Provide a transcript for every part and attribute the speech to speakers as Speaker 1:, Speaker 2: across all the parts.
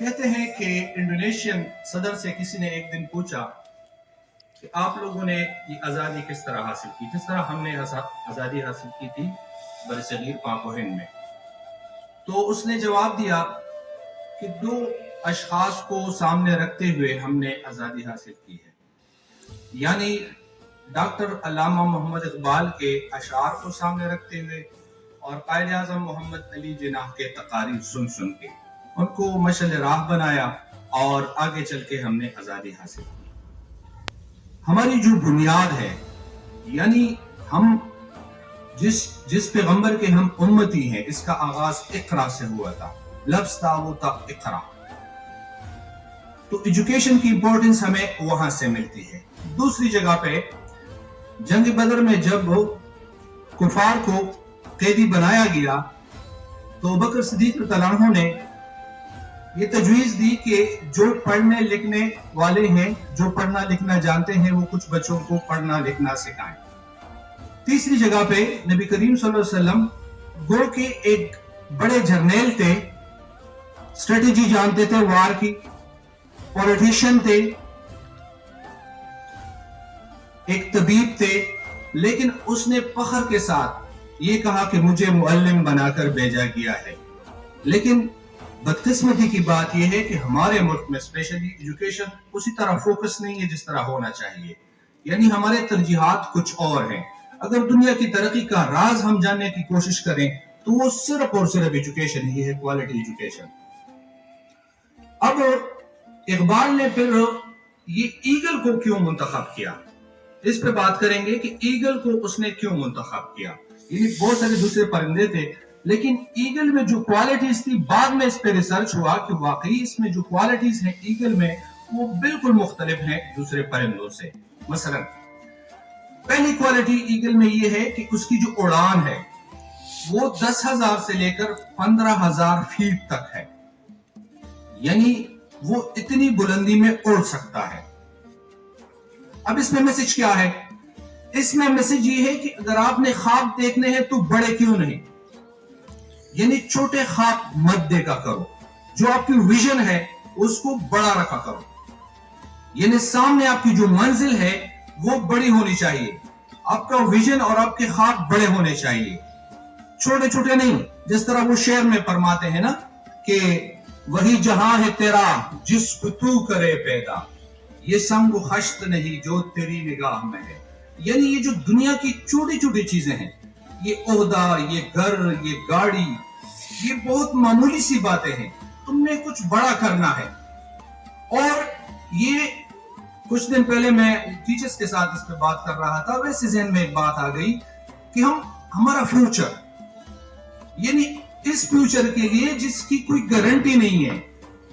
Speaker 1: کہتے ہیں کہ انڈونیشین صدر سے کسی نے ایک دن پوچھا کہ آپ لوگوں نے یہ آزادی کس طرح حاصل کی، جس طرح ہم نے آزادی حاصل کی تھی برصغیر پاک و ہند میں. تو اس نے جواب دیا کہ دو اشخاص کو سامنے رکھتے ہوئے ہم نے آزادی حاصل کی ہے، یعنی ڈاکٹر علامہ محمد اقبال کے اشعار کو سامنے رکھتے ہوئے اور قائد اعظم محمد علی جناح کے تقاریر سن سن کے ان کو مشعل راہ بنایا اور آگے چل کے ہم نے آزادی حاصل کی. ہماری جو بنیاد ہے، یعنی ہم جس پیغمبر کے ہم امتی ہیں، اس کا آغاز اقرا سے ہوا تھا، لفظ تھا وہ تھا اقرا. تو ایجوکیشن کی امپورٹنس ہمیں وہاں سے ملتی ہے. دوسری جگہ پہ جنگ بدر میں جب کفار کو قیدی بنایا گیا تو بکر صدیق رضی اللہ عنہ نے یہ تجویز دی کہ جو پڑھنے لکھنے والے ہیں، جو پڑھنا لکھنا جانتے ہیں، وہ کچھ بچوں کو پڑھنا لکھنا سکھائیں. تیسری جگہ پہ نبی کریم صلی اللہ علیہ وسلم گو کے ایک بڑے جرنیل تھے، اسٹریٹجی جانتے تھے وار کی، پولیٹیشین تھے، ایک طبیب تھے، لیکن اس نے فخر کے ساتھ یہ کہا کہ مجھے معلم بنا کر بھیجا گیا ہے. لیکن بدقسمتی کی بات یہ ہے کہ ہمارے ملک میں اسپیشلی ایجوکیشن اسی طرح فوکس نہیں ہے جس طرح ہونا چاہیے، یعنی ہمارے ترجیحات کچھ اور ہیں. اگر دنیا کی ترقی کا راز ہم جاننے کی کوشش کریں تو وہ صرف اور صرف ایجوکیشن ہی ہے، کوالٹی ایجوکیشن. اب اقبال نے پھر یہ ایگل کو کیوں منتخب کیا، اس پہ بات کریں گے کہ ایگل کو اس نے کیوں منتخب کیا. یعنی بہت سارے دوسرے پرندے تھے، لیکن ایگل میں جو کوالٹیز تھی، بعد میں اس پہ ریسرچ ہوا کہ واقعی اس میں جو کوالٹیز ہیں ایگل میں وہ بالکل مختلف ہیں دوسرے پرندوں سے. مثلا پہلی کوالٹی ایگل میں یہ ہے کہ اس کی جو اڑان ہے وہ 10,000 سے لے کر 15,000 فیٹ تک ہے، یعنی وہ اتنی بلندی میں اڑ سکتا ہے. اب اس میں میسج کیا ہے؟ اس میں میسج یہ ہے کہ اگر آپ نے خواب دیکھنے ہیں تو بڑے کیوں نہیں، یعنی چھوٹے خواب مت دیکھا کرو، جو آپ کی ویژن ہے اس کو بڑا رکھا کرو. یعنی سامنے آپ کی جو منزل ہے وہ بڑی ہونی چاہیے، آپ کا ویژن اور آپ کے خواب بڑے ہونے چاہیے، چھوٹے چھوٹے نہیں. جس طرح وہ شعر میں فرماتے ہیں نا کہ وہی جہاں ہے تیرا جس کو تو کرے پیدا، یہ سنگ و خشت نہیں جو تیری نگاہ میں ہے. یعنی یہ جو دنیا کی چھوٹی چھوٹی چیزیں ہیں، یہ عہدہ، یہ گھر، یہ گاڑی، یہ بہت معمولی سی باتیں ہیں، تم نے کچھ بڑا کرنا ہے. اور یہ کچھ دن پہلے میں ٹیچرز کے ساتھ اس پہ بات کر رہا تھا، ویسے ذہن میں ایک بات آ گئی کہ ہمارا فیوچر، یعنی اس فیوچر کے لیے جس کی کوئی گارنٹی نہیں ہے،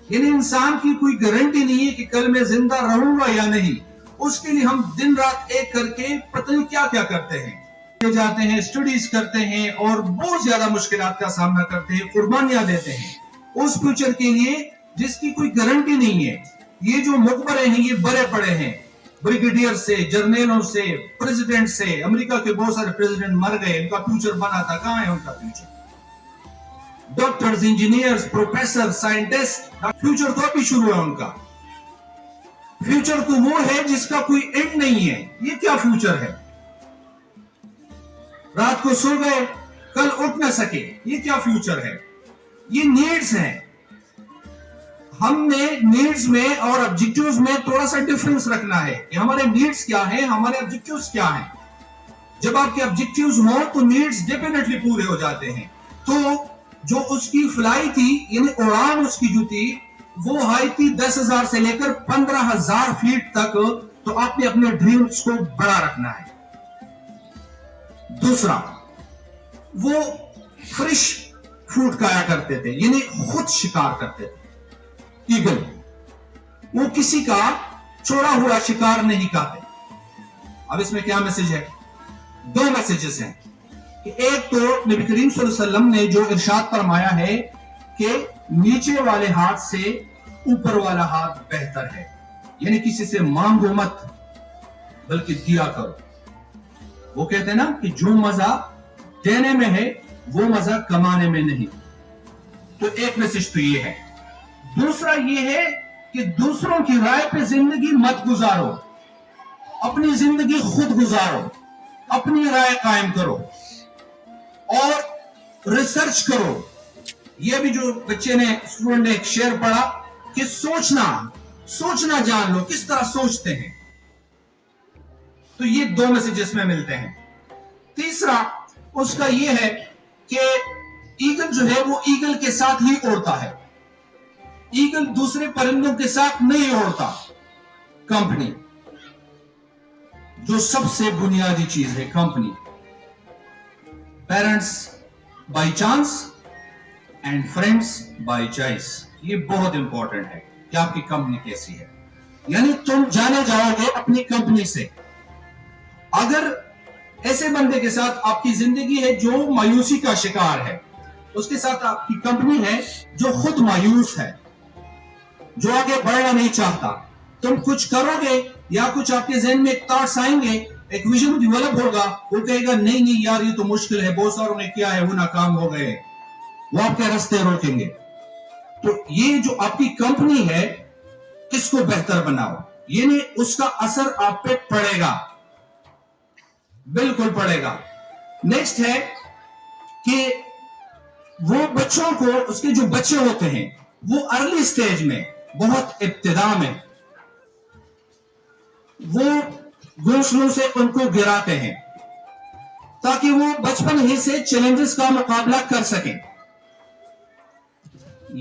Speaker 1: یعنی انسان کی کوئی گارنٹی نہیں ہے کہ کل میں زندہ رہوں گا یا نہیں، اس کے لیے ہم دن رات ایک کر کے پتہ نہیں کیا کیا کرتے ہیں، جاتے ہیں، اسٹڈیز کرتے ہیں اور بہت زیادہ مشکلات کا سامنا کرتے ہیں، قربانیاں دیتے ہیں اس فیوچر کے لیے جس کی کوئی گارنٹی نہیں ہے. یہ جو مقبرے ہیں یہ بڑے پڑے ہیں، بریگیڈیئر سے، جرنیلوں سے، پریزیڈنٹ سے. امریکہ کے بہت سارے پریزیڈنٹ مر گئے، ان کا فیوچر بنا تھا، کہاں ہے ان کا future? Doctors, engineers, professor, scientist, future تو ابھی شروع ہے ان کا. فیوچر تو وہ ہے جس کا کوئی اینڈ نہیں ہے. یہ کیا فیوچر ہے؟ رات کو سو گئے، کل اٹھ نہ سکے، یہ کیا فیوچر ہے؟ یہ نیڈز ہیں. ہم نے نیڈز میں اور آبجیکٹیوز میں تھوڑا سا ڈیفرنس رکھنا ہے کہ ہمارے نیڈز کیا ہیں، ہمارے آبجیکٹیوز کیا ہیں. جب آپ کے آبجیکٹیوز ہوں تو نیڈز ڈیفینیٹلی پورے ہو جاتے ہیں. تو جو اس کی فلائی تھی، یعنی اڑان اس کی جو تھی، وہ ہائی تھی 10,000 سے لے کر 15,000 فیٹ تک. تو آپ نے اپنے ڈریمز کو بڑا رکھنا ہے. دوسرا، وہ فریش فوڈ کھایا کرتے تھے، یعنی خود شکار کرتے تھے. ایگل وہ کسی کا چھوڑا ہوا شکار نہیں کھاتے. اب اس میں کیا میسج ہے؟ دو میسجز ہیں کہ ایک تو نبی کریم صلی اللہ علیہ وسلم نے جو ارشاد فرمایا ہے کہ نیچے والے ہاتھ سے اوپر والا ہاتھ بہتر ہے، یعنی کسی سے مانگو مت بلکہ دیا کرو. وہ کہتے ہیں نا کہ جو مزہ دینے میں ہے وہ مزہ کمانے میں نہیں. تو ایک میسج تو یہ ہے. دوسرا یہ ہے کہ دوسروں کی رائے پہ زندگی مت گزارو، اپنی زندگی خود گزارو، اپنی رائے قائم کرو اور ریسرچ کرو. یہ بھی جو بچے نے اسٹوڈنٹ نے ایک شعر پڑھا کہ سوچنا جان لو، کس طرح سوچتے ہیں. تو یہ دو میسجز میں ملتے ہیں. تیسرا اس کا یہ ہے کہ ایگل جو ہے وہ ایگل کے ساتھ ہی اڑتا ہے، ایگل دوسرے پرندوں کے ساتھ نہیں اڑتا. کمپنی جو سب سے بنیادی چیز ہے، company. Parents by chance and friends by choice. یہ بہت امپورٹنٹ ہے کہ آپ کی کمپنی کیسی ہے. یعنی تم جانے جاؤ گے اپنی کمپنی سے. اگر ایسے بندے کے ساتھ آپ کی زندگی ہے جو مایوسی کا شکار ہے، اس کے ساتھ آپ کی کمپنی ہے جو خود مایوس ہے، جو آگے بڑھنا نہیں چاہتا، تم کچھ کرو گے یا کچھ آپ کے ذہن میں ایک تھاٹس آئیں گے، ایک ویژن ڈیولپ ہوگا، وہ کہے گا نہیں یار یہ تو مشکل ہے، بہت ساروں نے کیا ہے وہ ناکام ہو گئے، وہ آپ کے راستے روکیں گے. تو یہ جو آپ کی کمپنی ہے اس کو بہتر بناؤ، یعنی اس کا اثر آپ پہ پڑے گا، بالکل پڑے گا. نیکسٹ ہے کہ وہ بچوں کو، اس کے جو بچے ہوتے ہیں وہ ارلی سٹیج میں، بہت ابتدا میں وہ گھونسلوں سے ان کو گراتے ہیں تاکہ وہ بچپن ہی سے چیلنجز کا مقابلہ کر سکیں،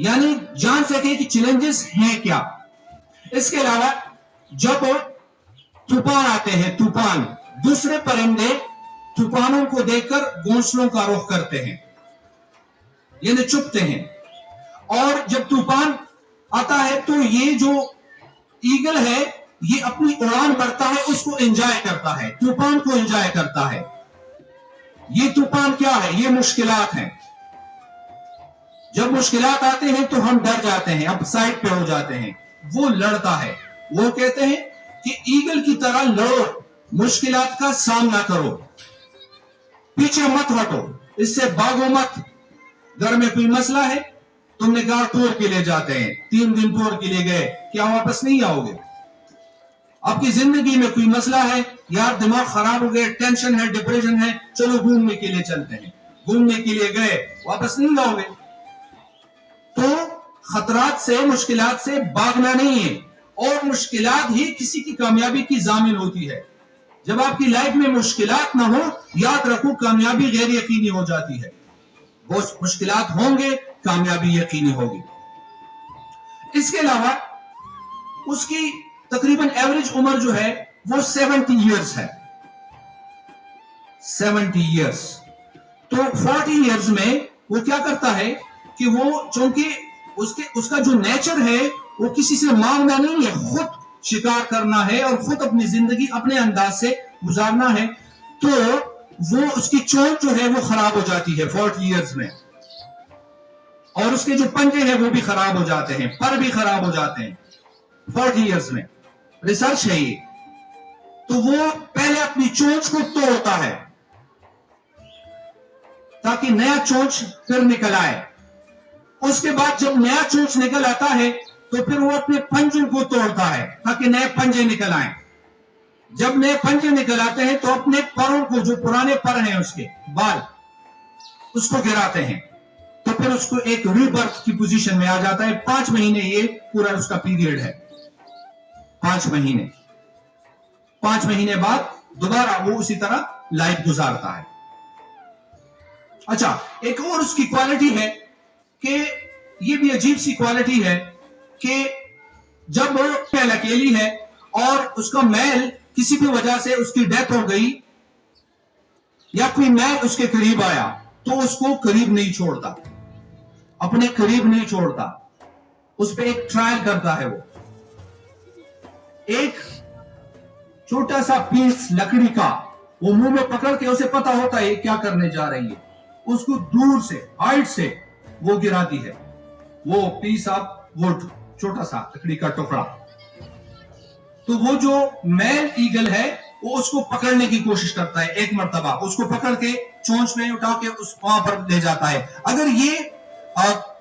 Speaker 1: یعنی جان سکیں کہ چیلنجز ہیں کیا. اس کے علاوہ جب طوفان آتے ہیں، طوفان، دوسرے پرندے طوفانوں کو دیکھ کر گھونسلوں کا رخ کرتے ہیں، یعنی چھپتے ہیں. اور جب طوفان آتا ہے تو یہ جو ایگل ہے یہ اپنی اڑان بڑھتا ہے، اس کو انجوائے کرتا ہے، طوفان کو انجوائے کرتا ہے. یہ طوفان کیا ہے؟ یہ مشکلات ہیں. جب مشکلات آتے ہیں تو ہم ڈر جاتے ہیں، اب سائڈ پہ ہو جاتے ہیں. وہ لڑتا ہے، وہ کہتے ہیں کہ ایگل کی طرح لڑو، مشکلات کا سامنا کرو، پیچھے مت ہٹو، اس سے بھاگو مت. گھر میں کوئی مسئلہ ہے، تم نے کہا ٹور کے لیے جاتے ہیں، 3 دن ٹور کے لیے گئے، کیا واپس نہیں آؤ گے؟ آپ کی زندگی میں کوئی مسئلہ ہے، یار دماغ خراب ہو گئے، ٹینشن ہے، ڈپریشن ہے، چلو گھومنے کے لیے چلتے ہیں، گھومنے کے لیے گئے، واپس نہیں آؤ گے. تو خطرات سے، مشکلات سے بھاگنا نہیں ہے، اور مشکلات ہی کسی کی کامیابی کی ضامن ہوتی ہے. جب آپ کی لائف میں مشکلات نہ ہو، یاد رکھو کامیابی غیر یقینی ہو جاتی ہے. بہت مشکلات ہوں گے، کامیابی یقینی ہوگی. اس کے علاوہ اس کی تقریباً ایوریج عمر جو ہے وہ 70 ایئرز ہے. 70 ایئرز. تو 40 ایئرز میں وہ کیا کرتا ہے کہ وہ چونکہ اس کا جو نیچر ہے وہ کسی سے مانگنا نہیں ہے، خود شکار کرنا ہے اور خود اپنی زندگی اپنے انداز سے گزارنا ہے. تو وہ اس کی چونچ جو ہے وہ خراب ہو جاتی ہے 40 ایئرز میں، اور اس کے جو پنجے ہیں وہ بھی خراب ہو جاتے ہیں، پر بھی خراب ہو جاتے ہیں 40 ایئرز میں. ریسرچ ہے یہ. تو وہ پہلے اپنی چونچ کو توڑتا ہے تاکہ نیا چونچ پھر نکل آئے. اس کے بعد جب نیا چونچ نکل آتا ہے تو پھر وہ اپنے پنجوں کو توڑتا ہے تاکہ نئے پنجے نکل آئیں. جب نئے پنجے نکل آتے ہیں تو اپنے پروں کو، جو پرانے پر ہیں اس کے بال، اس کو گراتے ہیں. تو پھر اس کو ایک ری برتھ کی پوزیشن میں آ جاتا ہے. 5 مہینے یہ پورا اس کا پیریڈ ہے. 5 مہینے 5 مہینے بعد دوبارہ وہ اسی طرح لائف گزارتا ہے. اچھا، ایک اور اس کی کوالٹی ہے کہ یہ بھی عجیب سی کوالٹی ہے کہ جب میل اکیلی ہے اور اس کا میل کسی بھی وجہ سے اس کی ڈیتھ ہو گئی یا کوئی میل اس کے قریب آیا تو اس کو قریب نہیں چھوڑتا، اپنے قریب نہیں چھوڑتا، اس پہ ایک ٹرائل کرتا ہے. وہ ایک چھوٹا سا پیس لکڑی کا وہ منہ میں پکڑ کے، اسے پتا ہوتا ہے کیا کرنے جا رہی ہے، اس کو دور سے، ہائٹ سے وہ گراتی ہے. وہ پیس آف ووڈ، چھوٹا سا لکڑی کا ٹکڑا. تو وہ جو میل ایگل ہے وہ اس کو پکڑنے کی کوشش کرتا ہے. ایک مرتبہ اس کو پکڑ کے چونچ میں اٹھا کے اس وہاں پر لے جاتا ہے. اگر یہ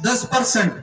Speaker 1: 10%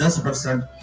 Speaker 1: 10%